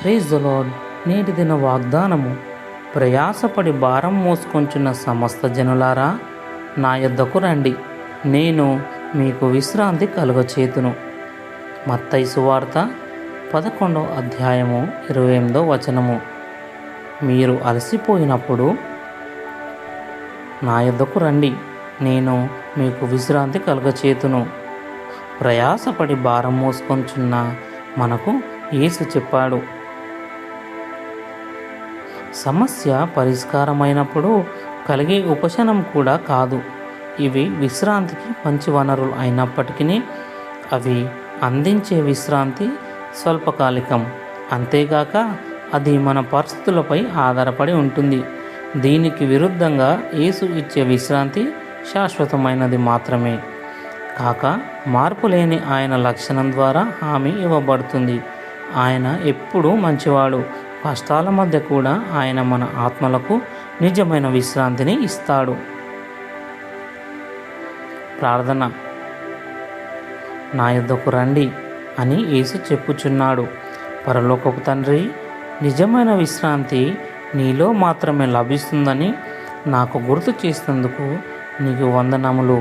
Praise the lord. నేటి దిన వాగ్దానము. ప్రయాసపడి భారం మోసుకొంచున్న సమస్త జనులారా, నా యొద్దకు రండి, నేను మీకు విశ్రాంతి కలుగచేతును. మత్తయి సువార్త 11వ అధ్యాయము 28వ వచనము. మీరు అలసిపోయినప్పుడు నా యొద్దకు రండి, నేను మీకు విశ్రాంతి కలుగచేతును. ప్రయాసపడి భారం మోసుకొంచున్న మనకు యేసు చెప్పాడు. సమస్య పరిష్కారమైనప్పుడు కలిగే ఉపశమనం కూడా కాదు. ఇవి విశ్రాంతికి మంచి వనరులు అయినప్పటికీ అవి అందించే విశ్రాంతి స్వల్పకాలికం. అంతేగాక అది మన పరిస్థితులపై ఆధారపడి ఉంటుంది. దీనికి విరుద్ధంగా యేసు ఇచ్చే విశ్రాంతి శాశ్వతమైనది మాత్రమే కాక మార్పు లేని ఆయన లక్షణం ద్వారా హామీ ఇవ్వబడుతుంది. ఆయన ఎప్పుడూ మంచివాడు. కష్టాల మధ్య కూడా ఆయన మన ఆత్మలకు నిజమైన విశ్రాంతిని ఇస్తాడు. ప్రార్థన. నా యొద్దకు రండి అని యేసు చెప్పుచున్నాడు. పరలోకపు తండ్రి, నిజమైన విశ్రాంతి నీలో మాత్రమే లభిస్తుందని నాకు గుర్తు చేసినందుకు నీకు వందనములు.